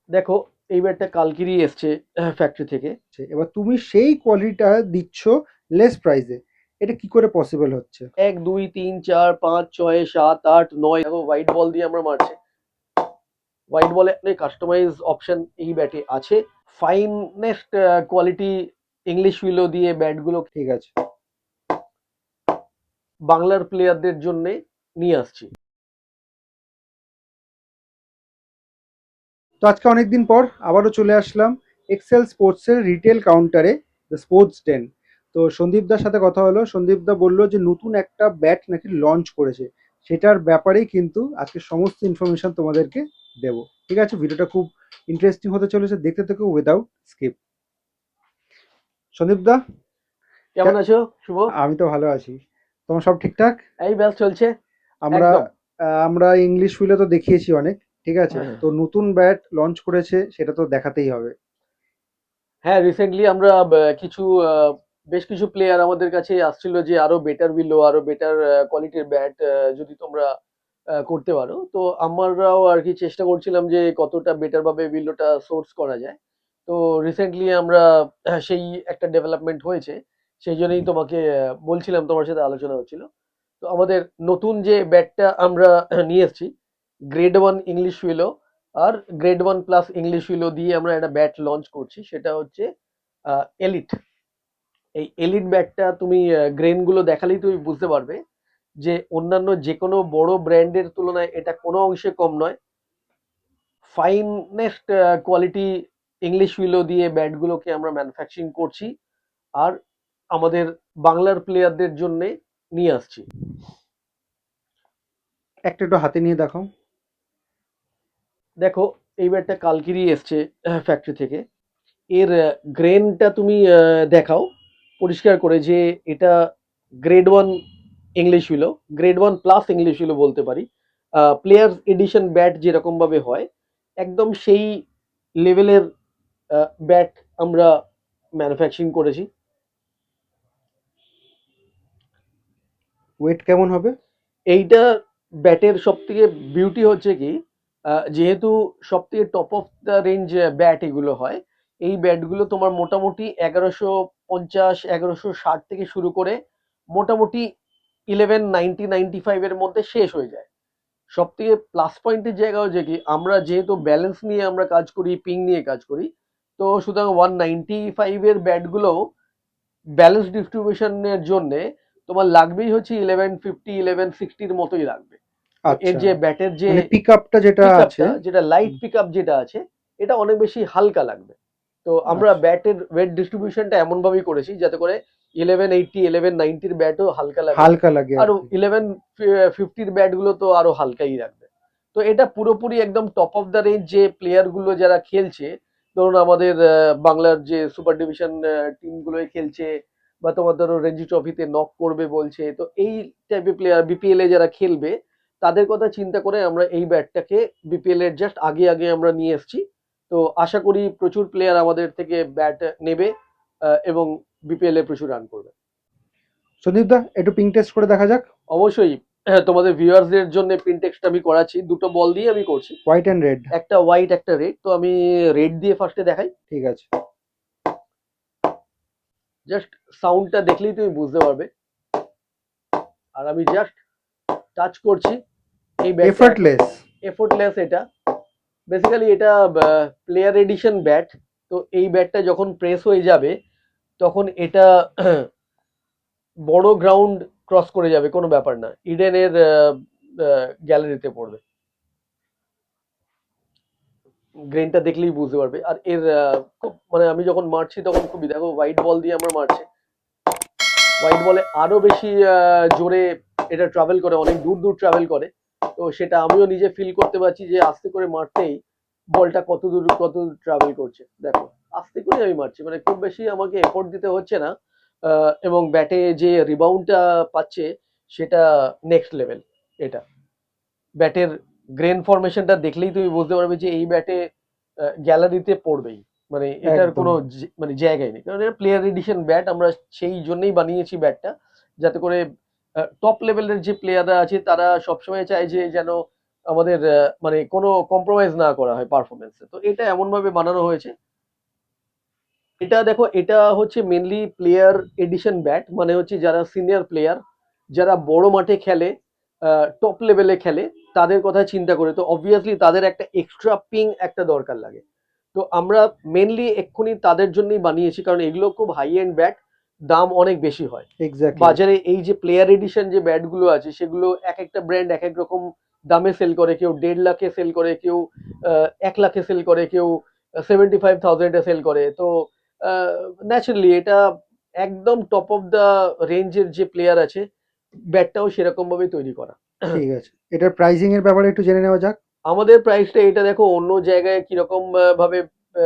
দেখো, এই ব্যাটটা কালকেরই এসছে ফ্যাক্টরি থেকে। এবার তুমি সেই কোয়ালিটিটা দিচ্ছ লেস প্রাইসে, এটা কি করে পসিবল হচ্ছে? 1 2 3 4 5 6 7 8 9, দেখো হোয়াইট বল দিয়ে আমরা মারছি। হোয়াইট বলে অনেক কাস্টমাইজ অপশন এই ব্যাটে আছে। ফাইনেস্ট কোয়ালিটি ইংলিশ উইলো দিয়ে ব্যাটগুলো ঠিক আছে। বাংলার প্লেয়ারদের জন্য নিয়ে আসছি। তো আজকে অনেকদিন পর আবারও চলে আসলাম এক্সেল স্পোর্টসের রিটেল কাউন্টারে, দ্য স্পোর্টস ডেন। তো সন্দীপদার সাথে কথা হলো, সন্দীপদা বললো যে নতুন একটা ব্যাট নাকি লঞ্চ করেছে, সেটার ব্যাপারেই কিন্তু আজকে সমস্ত ইনফরমেশন তোমাদেরকে দেবো। ঠিক আছে, ভিডিওটা খুব ইন্টারেস্টিং হতে চলেছে, দেখতে থেকো উইদাউট স্কিপ। সন্দীপদা, কেমন আছো শুভ? আমি তো ভালো আছি। তোমার সব ঠিকঠাক? এই ব্যাস চলছে। আমরা একদম। আমরা ইংলিশ হুইলে তো দেখিয়েছি অনেক, ঠিক আছে, তো নতুন ব্যাট লঞ্চ করেছে সেটা তো দেখাতেই হবে। হ্যাঁ, রিসেন্টলি আমরা কিছু বেশ কিছু প্লেয়ার আমাদের কাছে আসছিল যে আরো বেটার বিলো, আরো বেটার কোয়ালিটির ব্যাট যদি তোমরা করতে পারো। তো আমরাও আর কি চেষ্টা করছিলাম যে কতটা বেটার ভাবে বিলোটা সোর্স করা যায়। তো রিসেন্টলি আমরা সেই একটা ডেভেলপমেন্ট হয়েছে, সেই জন্যই তোমাকে বলছিলাম, তোমার সাথে আলোচনা হচ্ছিল। তো আমাদের নতুন যে ব্যাটটা আমরা নিয়ে এসেছি, গ্রেড 1 ইংলিশ উইলো আর গ্রেড 1 প্লাস ইংলিশ উইলো দিয়ে আমরা একটা ব্যাট লঞ্চ করছি, সেটা হচ্ছে এলিট। এই এলিট ব্যাটটা তুমি গ্রেন গুলো দেখালেই তুমি বুঝতে পারবে যে অন্যান্য যে কোনো বড় ব্র্যান্ডের তুলনায় এটা কোনো অংশে কম নয়। ফাইনেস্ট কোয়ালিটি ইংলিশ উইলো দিয়ে ব্যাটগুলোকে আমরা ম্যানুফ্যাকচারিং করছি আর আমাদের বাংলার প্লেয়ারদের জন্য নিয়ে আসছি। একটা একটু হাতে নিয়ে দেখাও। দেখো, এই ব্যাটটা কালকেরই এসছে ফ্যাক্টরি থেকে। এর গ্রেনটা তুমি দেখাও পরিষ্কার করে যে এটা grade 1 English উইলো, grade 1 plus English উইলো বলতে পারি। প্লেয়ার্স এডিশন ব্যাট যেরকম ভাবে হয় একদম সেই লেভেলের ব্যাট আমরা ম্যানুফ্যাকচারিং করেছি। ওয়েট কেমন হবে? এইটা ব্যাটের সব থেকে বিউটি হচ্ছে কি, যেহেতু সব থেকে top of the range bat এগুলো হয়, এই ব্যাটগুলো তোমার মোটামুটি 1150 1160 থেকে শুরু করে মোটামুটি 1190 95 এর মধ্যে শেষ হয়ে যায়। সব থেকে প্লাস পয়েন্টের জায়গা হচ্ছে কি, আমরা যেহেতু ব্যালেন্স নিয়ে আমরা কাজ করি, পিং নিয়ে কাজ করি, তো সুতরাং 195 এর ব্যাটগুলো ব্যালেন্স ডিস্ট্রিবিউশনের জন্য তোমার লাগবেই হচ্ছে 1150 1160-র মতোই লাগবে। তো এর আচ্ছা, যে ব্যাটের যে মানে পিক আপটা যেটা পিক আছে। আপটা, যেটা লাইট হুম, পিক আপ যেটা আছে, এটা অনেক বেশি হালকা লাগবে। তো আমরা আচ্ছা, ব্যাটের ওয়েট ডিস্ট্রিবিউশনটা এমন ভাবেই করেছি যাতে করে 1180 1190-র ব্যাটও হালকা লাগে, হালকা লাগে আর আর কি। 1150-র ব্যাট গুলো তো আরো হালকাই রাখবে। তো এটা পুরোপুরি একদম টপ অফ দ্য রেঞ্জ যে প্লেয়ার গুলো যারা খেলছে, ধরুন আমাদের বাংলার যে সুপার ডিভিশন টিম গুলোয় খেলছে, বা তোমার ধরো রঞ্জি ট্রফিতে নক করবে বলছে, তো এই টাইপের প্লেয়ার বিপিএল এ যারা খেলবে তাদের কথা চিন্তা করে আমরা এই ব্যাটটাকে বিপিএল এর জাস্ট আগে আগে আমরা নিয়ে এসেছি। তো আশা করি প্রচুর প্লেয়ার আমাদের থেকে ব্যাট নেবে এবং বিপিএল এ প্রচুর রান করবে। সন্দীপ দা, একটু পিং টেস্ট করে দেখা যাক। অবশ্যই। হ্যাঁ, তোমাদের ভিউয়ার্সদের জন্য প্রিন্টেক্সটা আমি করাচ্ছি, দুটো বল দিয়ে আমি করছি, হোয়াইট অ্যান্ড রেড। একটা হোয়াইট একটা রেড। তো আমি রেড দিয়ে ফার্স্টে দেখাই। ঠিক আছে। জাস্ট সাউন্ডটা দেখলেই তুমি বুঝতে পারবে। আর আমি জাস্ট টাচ করছি এই ব্যাটটা এখন। এফর্টলেস। এফোর্টলেস এটা। বেসিক্যালি এটা প্লেয়ার এডিশন ব্যাট। তো এই ব্যাটটা যখন প্রেস হয়ে যাবে তখন এটা বড় গ্রাউন্ড ক্রস করে যাবে, কোনো ব্যাপার না, ইডেনের গ্যালারিতে পড়বে। গ্রেনটা দেখলেই বুঝতে পারবে। আর এর খুব মানে আমি যখন মারছি তখন খুবই, দেখো হোয়াইট বল দিয়ে আমরা মারছি, হোয়াইট বলে আরো বেশি জোরে এটা ট্রাভেল করে, অনেক দূর দূর ট্রাভেল করে। তো সেটা আমিও নিজে ফিল করতে পারছি যে আস্তে করে মারতেই বলটা কত দূর ট্রাভেল করছে। দেখো, আস্তে করে আমি মারছি, মানে খুব বেশি আমাকে এফোর্ট দিতে হচ্ছে না। এবং ব্যাটে যে রিবাউন্ডটা পাচ্ছে সেটা নেক্সট লেভেল। এটা ব্যাটের গ্রেন ফরমেশনটা দেখলেই তুমি বুঝতে পারবে যে এই ব্যাটে গ্যালারিতে পড়বেই, মানে এটার একদম। কোনো মানে জায়গায় নেই, কারণ এটা প্লেয়ার এডিশন ব্যাট। আমরা সেই জন্যই বানিয়েছি ব্যাটটা, যাতে করে টপ লেভেলের যে প্লেয়াররা আছে তারা সবসময় চায় যে যেন আমাদের মানে কোনো কম্প্রোমাইজ না করা হয় পারফরমেন্সে। তো এটা এমন ভাবে বানানো হয়েছে। এটা দেখো, এটা হচ্ছে মেনলি প্লেয়ার এডিশন ব্যাট, মানে হচ্ছে যারা সিনিয়র প্লেয়ার, যারা বড় মাঠে খেলে, টপ লেভেলে খেলে, তাদের কথা চিন্তা করে তো অবভিয়াসলি তাদের একটা এক্সট্রা পিং একটা দরকার লাগে। তো আমরা মেনলি এক্ষুনি তাদের জন্যই বানিয়েছি, কারণ এগুলো খুব হাই এন্ড ব্যাট, দাম অনেক বেশি হয় এক্স্যাক্টলি। বাজারে। এই যে প্লেয়ার এডিশন যে ব্যাট গুলো আছে, সেগুলো এক একটা ব্র্যান্ড এক এক রকম দামে সেল করে। কেউ 1.5 লাখে সেল করে, কেউ 1 লাখে সেল করে, কেউ 75,000-এ সেল করে। তো ন্যাচারালি এটা একদম টপ অফ দা রেঞ্জের যে প্লেয়ার আছে, ব্যাটটাও সেরকম ভাবে তৈরি করা। ঠিক আছে, এটার প্রাইসিং এর ব্যাপারে একটু জেনে নেওয়া যাক। আমাদের প্রাইসটা, এটা দেখো অন্য জায়গায় কিরকম ভাবে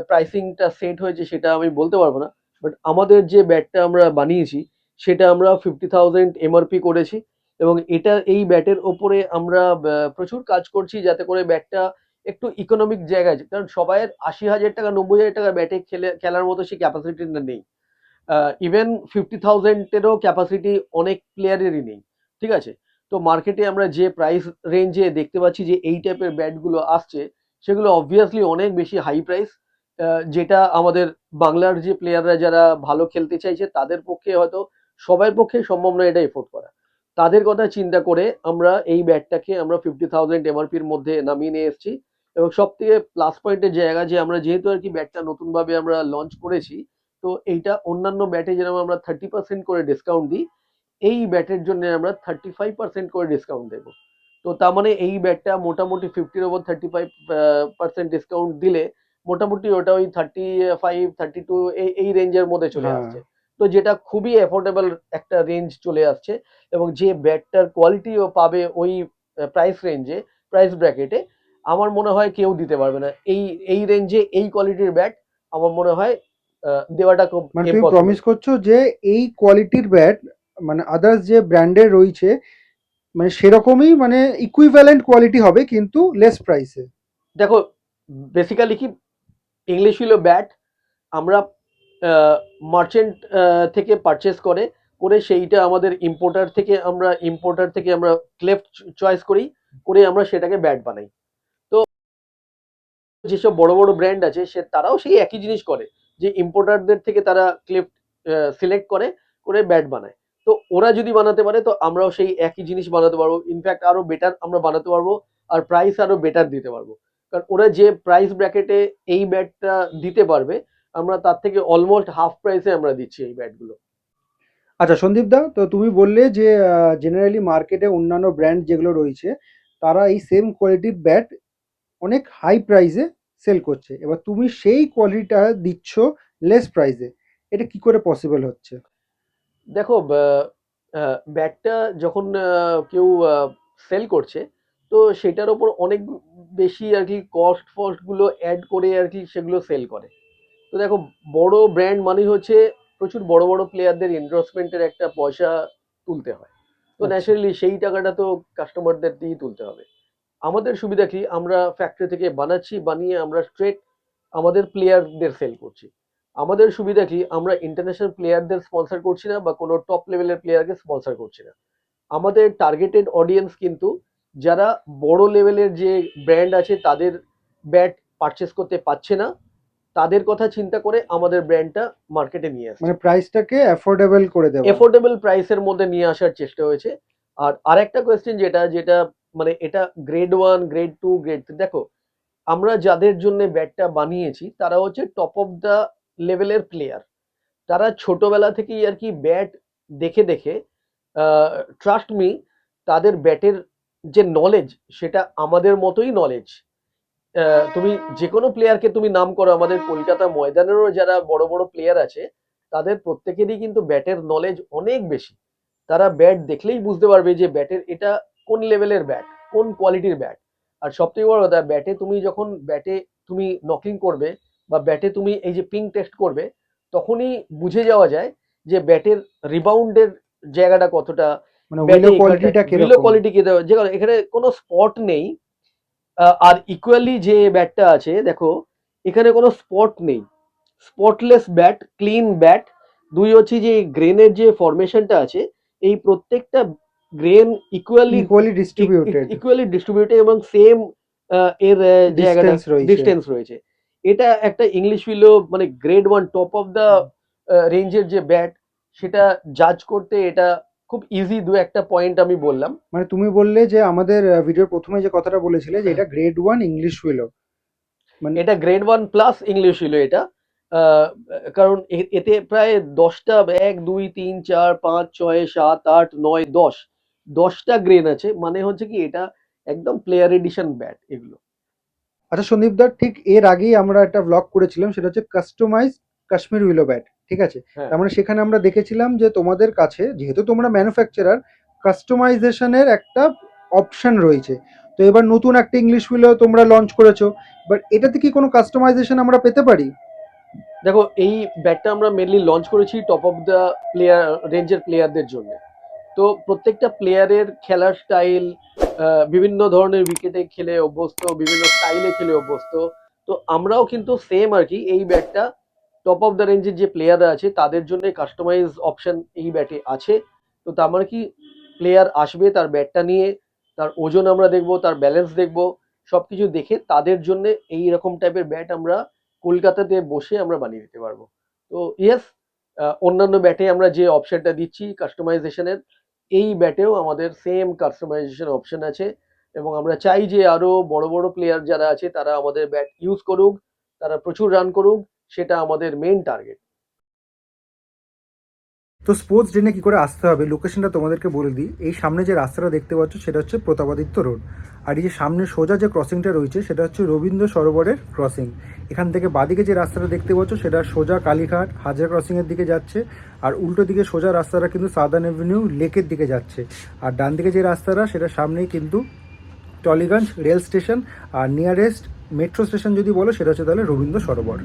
প্রাইসিংটা সেট হয়েছে সেটা আমি বলতে পারবো না, বাট আমাদের যে ব্যাটটা আমরা বানিয়েছি সেটা আমরা 50,000 এমআরপি করেছি। এবং এটা এই ব্যাটের ওপরে আমরা প্রচুর কাজ করছি যাতে করে ব্যাটটা একটু ইকোনমিক জায়গায়, কারণ সবাইয়ের 80,000 টাকা 90,000 টাকা ব্যাটে খেলার মতো সেই ক্যাপাসিটিটা নেই। ইভেন 50,000-এরও ক্যাপাসিটি অনেক প্লেয়ারেরই নেই। ঠিক আছে? তো মার্কেটে আমরা যে প্রাইস রেঞ্জে দেখতে পাচ্ছি যে এই টাইপের ব্যাটগুলো আসছে, সেগুলো অবভিয়াসলি অনেক বেশি হাই প্রাইস, যেটা আমাদের বাংলার যে প্লেয়াররা যারা ভালো খেলতে চাইছে তাদের পক্ষে হয়তো সবার পক্ষে সম্ভব নয় এটা এফোর্ড করা। তাদের কথা চিন্তা করে আমরা এই ব্যাটটাকে আমরা 50,000 এমআরপির মধ্যে নামিয়ে নিয়ে এসেছি। এবং সব থেকে প্লাস পয়েন্টের জায়গা যে আমরা যেহেতু আর কি ব্যাটটা নতুন ভাবে আমরা লঞ্চ করেছি, তো এইটা অন্যান্য ব্যাটে যেরকম আমরা 30% করে ডিসকাউন্ট দিই, এই ব্যাটের জন্য আমরা 35% করে ডিসকাউন্ট দেবো। তো তার মানে এই ব্যাটটা মোটামুটি 50-র ওপর 35% ডিসকাউন্ট দিলে মোটামুটি ওটা ওই 35-32 এই রেঞ্জের মধ্যে চলে হ্যাঁ, আসছে। তো যেটা খুবই অ্যাফোর্ডেবল একটা রেঞ্জ চলে আসছে। এবং যে ব্যাটটার কোয়ালিটিও পাবে ওই প্রাইস রেঞ্জে, প্রাইস ব্র্যাকেটে, আমার মনে হয় কেউ দিতে পারবে না। এই এই রেঞ্জে এই কোয়ালিটির ব্যাট আমার মনে হয় দেওয়াটা খুব মানে তুমি ইম্পসিবল। প্রমিস করছো যে এই কোয়ালিটির ব্যাট মানে আদার্স যে ব্র্যান্ডের রয়েছে মানে সেরকমই মানে ইকুইভ্যালেন্ট কোয়ালিটি হবে কিন্তু লেস প্রাইসে। দেখো, বেসিক্যালি কি, ইংলিশ হলো ব্যাট, আমরা মার্চেন্ট থেকে পারচেস করে সেইটা আমাদের ইম্পোর্টার থেকে আমরা ক্লেফট চয়েস করে আমরা সেটাকে ব্যাট বানাই। তো যেসব বড় বড় ব্র্যান্ড আছে তারাও সেই একই জিনিস করে, যে ইম্পোর্টারদের থেকে তারা ক্লেফট সিলেক্ট করে ব্যাট বানায়। তো ওরা যদি বানাতে পারে তো আমরাও সেই একই জিনিস বানাতে পারবো, ইনফ্যাক্ট আরো বেটার আমরা বানাতে পারবো, আর প্রাইস আরো বেটার দিতে পারবো। কারণ ওরা যে প্রাইস ব্র্যাকেটে এই ব্যাটটা দিতে পারবে, আমরা তার থেকে অলমোস্ট হাফ প্রাইসে আমরা দিচ্ছি এই ব্যাটগুলো। আচ্ছা সন্দীপ দা, তো তুমি বললে যে জেনারেলি মার্কেটে অন্যান্য ব্র্যান্ড যেগুলো রয়েছে তারা এই সেম কোয়ালিটির ব্যাট অনেক হাই প্রাইসে সেল করছে, এবার তুমি সেই কোয়ালিটিটা দিচ্ছ লেস প্রাইসে, এটা কি করে পসিবল হচ্ছে? দেখো, ব্যাটটা যখন কেউ সেল করছে, তো সেটার ওপর অনেক বেশি আর কি কস্ট ফস্ট গুলো অ্যাড করে আর কি সেগুলো সেল করে। তো দেখো, বড় ব্র্যান্ড মানে হচ্ছে প্রচুর বড় বড় প্লেয়ারদের এন্ডোর্সমেন্টের একটা পয়সা তুলতে হয়। তো আচ্ছা। ন্যাচারালি সেই টাকাটা তো কাস্টমারদের দিয়েই তুলতে হবে। আমাদের সুবিধা কি, আমরা ফ্যাক্টরি থেকে বানাচ্ছি, বানিয়ে আমরা স্ট্রেট আমাদের প্লেয়ারদের সেল করছি। আমাদের সুবিধা কি, আমরা ইন্টারন্যাশনাল প্লেয়ারদের স্পন্সর করছি না বা কোনো টপ লেভেলের প্লেয়ারকে স্পন্সর করছি না। আমাদের টার্গেটেড অডিয়েন্স কিন্তু যারা বড় লেভেলের যে ব্র্যান্ড আছে তাদের ব্যাট পারচেস করতে পারছে না, তাদের কথা চিন্তা করে আমাদের ব্র্যান্ডটা মার্কেটে নিয়ে আসছে। মানে প্রাইসটাকে অ্যাফোর্ডেবল করে দেওয়া। এফোর্ডেবল প্রাইসের মধ্যে নিয়ে আসার চেষ্টা হয়েছে। আর আরেকটা কোয়েশ্চেন যেটা যেটা মানে এটা গ্রেড 1, গ্রেড 2, গ্রেড 3, দেখো আমরা যাদের জন্য ব্যাটটা বানিয়েছি তারা হচ্ছে টপ অফ দা লেভেলের প্লেয়ার। তারা ছোটবেলা থেকেই আর কি ব্যাট দেখে দেখে, ট্রাস্ট মি, তাদের ব্যাটের যে নলেজ সেটা আমাদের মতোই নলেজ। তুমি যে কোনো প্লেয়ারকে তুমি নাম করো, আমাদের কলকাতা ময়দানেরও যারা বড় বড় প্লেয়ার আছে তাদের প্রত্যেকেরই কিন্তু ব্যাটের নলেজ অনেক বেশি। তারা ব্যাট দেখলেই বুঝতে পারবে যে ব্যাটের এটা কোন লেভেলের ব্যাট, কোন কোয়ালিটির ব্যাট। আর সব থেকে বড় কথা, ব্যাটে তুমি নকিং করবে বা ব্যাটে তুমি এই যে পিং টেস্ট করবে, তখনই বুঝে যাওয়া যায় যে ব্যাটের রিবাউন্ডের জায়গাটা কতটা, মানে ব্যাটে উইলো কোয়ালিটিটা বিলো কিরকম? কোয়ালিটি কি দেওয়া, যে এখানে কোনো স্পট নেই। আর ইকুয়ালি যে ব্যাটটা আছে দেখো, এখানে কোনো স্পট নেই, স্পটলেস ব্যাট, ক্লিন ব্যাট। দুই হচ্ছে যে গ্রেনের যে ফরমেশনটা আছে, এই প্রত্যেকটা grain equally equally distributed distributed এবং সেম এর জায়গাটা ডিস্টেন্স রয়েছে। ডিস্টেন্স রয়েছে। এটা একটা ইংলিশ উইলো মানে গ্রেড 1 টপ অফ দ্য রেঞ্জের যে ব্যাট, সেটা জাজ করতে এটা খুব ইজি। দু একটা পয়েন্ট আমি বললাম। মানে তুমি বললে যে আমাদের ভিডিওর প্রথমে যে কথাটা বলেছিলে যে এটা গ্রেড 1 ইংলিশ উইলো, মানে এটা গ্রেড 1 প্লাস ইংলিশ উইলো এটা। আহ, কারণ এতে প্রায় 10টা 1 2 3 4 5 6 7 8 9 10টা গ্রেন আছে, মানে হচ্ছে কি এটা একদম প্লেয়ার এডিশন ব্যাট এগুলো। আচ্ছা সন্দীপ দা, ঠিক এর আগেই আমরা একটা ব্লগ করেছিলাম, সেটা হচ্ছে কাস্টমাইজ কাশ্মীর উইলো ব্যাট, ঠিক আছে? হ্যাঁ, তার মানে সেখানে আমরা দেখেছিলাম যে তোমাদের কাছে যেহেতু তোমরা ম্যানুফ্যাকচারার, কাস্টমাইজেশনের একটা অপশন রয়েছে। তো এবার নতুন একটা ইংলিশ উইলো তোমরা লঞ্চ করেছো, বাট এটাতে কি কোনো কাস্টমাইজেশন আমরা পেতে পারি? দেখো এই ব্যাটটা আমরা মেনলি লঞ্চ করেছি টপ অফ দ্য প্লেয়ার রেঞ্জের প্লেয়ারদের জন্য। তো প্রত্যেকটা প্লেয়ারের খেলার স্টাইল, বিভিন্ন ধরনের উইকেটে খেলে অভ্যস্ত, বিভিন্ন স্টাইলে খেলে অভ্যস্ত। তো আমরাও কিন্তু সেম আর কি এই ব্যাটটা টপ অফ দ্য রেঞ্জের যে প্লেয়াররা আছে তাদের জন্য কাস্টমাইজ অপশন এই ব্যাটে আছে। তো তার মানে কি প্লেয়ার আসবে তার ব্যাটটা নিয়ে, তার ওজন আমরা দেখবো, তার ব্যালেন্স দেখবো, সবকিছু দেখে তাদের জন্য এই রকম টাইপের ব্যাট আমরা কলকাতাতে বসে আমরা বানিয়ে দিতে পারবো। তো ইয়েস, অন্যান্য ব্যাটে আমরা যে অপশনটা দিচ্ছি কাস্টমাইজেশনের, এই ব্যাটেও আমাদের সেম কাস্টমাইজেশন অপশন আছে। এবং আমরা চাই যে আরো বড় বড় প্লেয়ার যারা আছে তারা আমাদের ব্যাট ইউজ করুক, তারা প্রচুর রান করুক, সেটা আমাদের মেন টার্গেট। তো স্পোর্টস ডেনে কী করে আসতে হবে লোকেশনটা তোমাদেরকে বলে দিই। এই সামনে যে রাস্তাটা দেখতে পাচ্ছ সেটা হচ্ছে প্রতাপাদিত্য রোড, আর এই যে সামনে সোজা যে ক্রসিংটা রয়েছে সেটা হচ্ছে রবীন্দ্র সরোবরের ক্রসিং। এখান থেকে বাদিকে যে রাস্তাটা দেখতে পাচ্ছ সেটা সোজা কালীঘাট হাজার ক্রসিংয়ের দিকে যাচ্ছে, আর উল্টো দিকে সোজা রাস্তাটা কিন্তু সাদার্ন অ্যাভিনিউ লেকের দিকে যাচ্ছে। আর ডান দিকে যে রাস্তাটা সেটা সামনেই কিন্তু টলিগঞ্জ রেল স্টেশন, আর নিয়ারেস্ট মেট্রো স্টেশন যদি বলো সেটা হচ্ছে তাহলে রবীন্দ্র সরোবর।